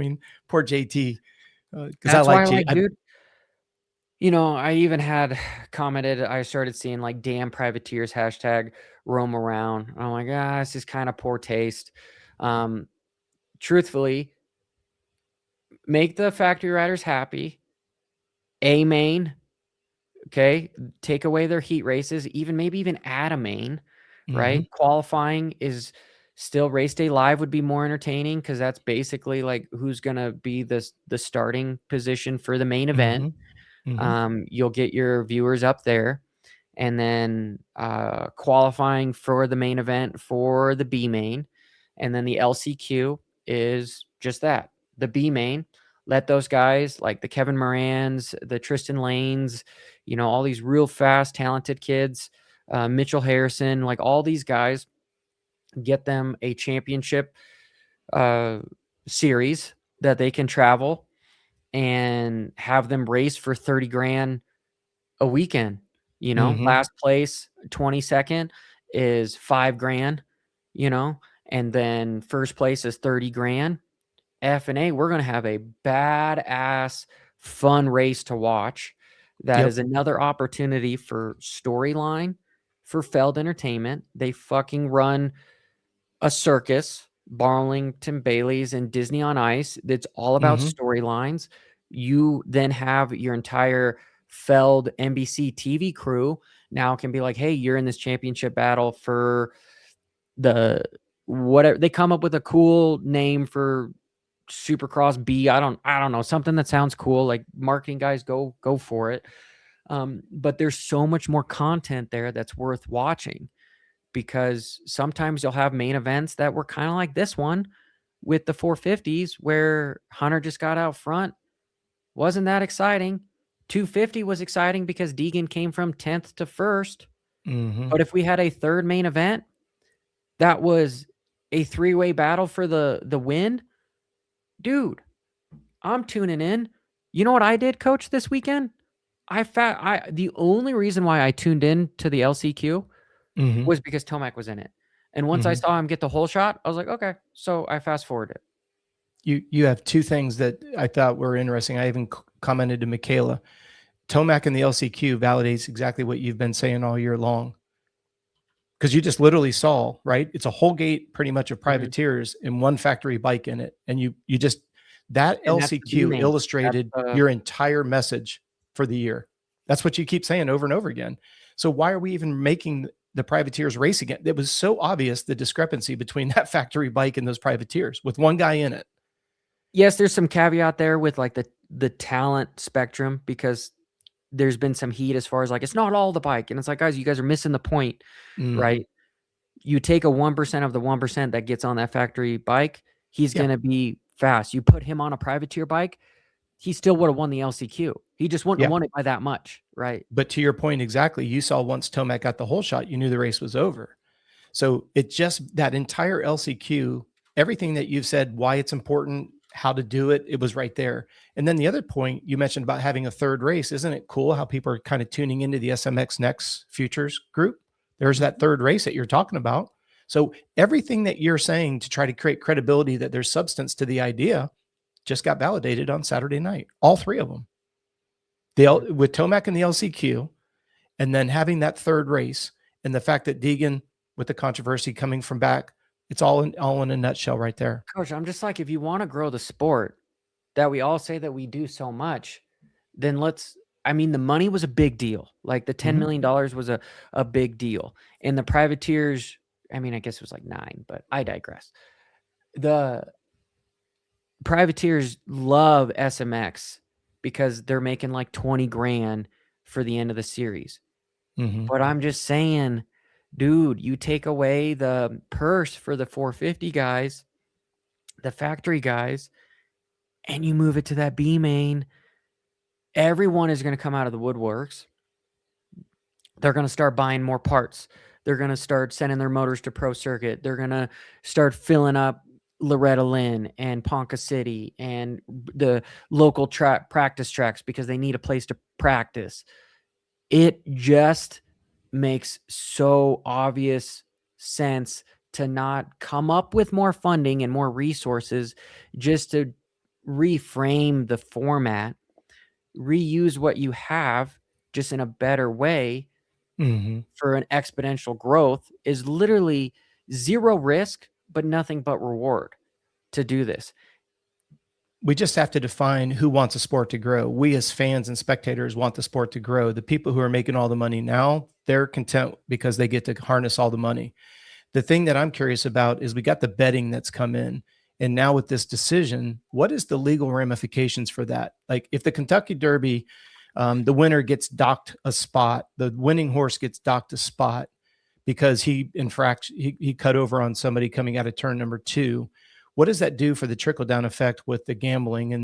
mean, poor JT, because I That's why like I J. like, dude. I even had commented, I started seeing like damn privateers hashtag roam around. I'm like, this is kind of poor taste. Truthfully, make the factory riders happy. A main, okay? Take away their heat races, maybe even add a main, right? Qualifying is still race day live would be more entertaining because that's basically like who's going to be the starting position for the main event. You'll get your viewers up there, and then qualifying for the main event for the B main, and then the LCQ is just that, the B main. Let those guys like the Kevin Morans, the Tristan Lanes, all these real fast, talented kids, Mitchell Harrison, like all these guys, get them a championship series that they can travel and have them race for 30 grand a weekend. Last place, 22nd is 5 grand, and then first place is 30 grand. F and A, we're going to have a badass fun race to watch. That is another opportunity for storyline for Feld Entertainment. They fucking run a circus, Barlington Bailey's and Disney on Ice. That's all about storylines. You then have your entire Feld NBC TV crew now can be like, hey, you're in this championship battle for the whatever. They come up with a cool name for Supercross B. I don't know, something that sounds cool. Like marketing guys, go for it. But there's so much more content there that's worth watching, because sometimes you'll have main events that were kind of like this one with the 450s where Hunter just got out front. Wasn't that exciting? 250 was exciting because Deegan came from 10th to 1st. But if we had a third main event that was a three-way battle for the win, dude, I'm tuning in. You know what I did, Coach, this weekend? The only reason why I tuned in to the LCQ was because Tomac was in it. And once I saw him get the whole shot, I was like, okay. So I fast forwarded it. You have two things that I thought were interesting. I even commented to Michaela. Tomac in the LCQ validates exactly what you've been saying all year long. Because you just literally saw, right? It's a whole gate pretty much of privateers and one factory bike in it. And you just, that LCQ illustrated your entire message for the year. That's what you keep saying over and over again. So why are we even making the privateers race again? It was so obvious, the discrepancy between that factory bike and those privateers with one guy in it. Yes, there's some caveat there with like the talent spectrum, because there's been some heat as far as like, it's not all the bike. And it's like, guys, you guys are missing the point, right? You take a 1% of the 1% that gets on that factory bike, he's going to be fast. You put him on a privateer bike, he still would have won the LCQ. He just wouldn't have won it by that much, right? But to your point, exactly, you saw once Tomac got the whole shot, you knew the race was over. So it just, that entire LCQ, everything that you've said, why it's important, how to do it, it was right there. And then the other point you mentioned about having a third race, isn't it cool how people are kind of tuning into the SMX Next Futures group? There's that third race that you're talking about. So everything that you're saying to try to create credibility that there's substance to the idea just got validated on Saturday night. All three of them. With Tomac and the LCQ, and then having that third race, and the fact that Deegan, with the controversy coming from back, it's all in a nutshell right there. Coach, I'm just like, if you want to grow the sport that we all say that we do so much, then the money was a big deal. Like the $10 million was a big deal. And the privateers, I guess it was like 9, but I digress. The privateers love SMX because they're making like 20 grand for the end of the series. But I'm just saying, dude, you take away the purse for the 450 guys, the factory guys, and you move it to that B main, everyone is going to come out of the woodworks. They're going to start buying more parts. They're going to start sending their motors to Pro Circuit. They're going to start filling up Loretta Lynn and Ponca City and the local practice tracks because they need a place to practice. It just makes so obvious sense to not come up with more funding and more resources just to reframe the format, reuse what you have just in a better way for an exponential growth is literally zero risk, but nothing but reward to do this. We just have to define who wants a sport to grow. We as fans and spectators want the sport to grow. The people who are making all the money now, they're content because they get to harness all the money. The thing that I'm curious about is we got the betting that's come in. And now with this decision, what is the legal ramifications for that? Like if the Kentucky Derby, the winner gets docked a spot, the winning horse gets docked a spot because he cut over on somebody coming out of turn number 2. What does that do for the trickle down effect with the gambling and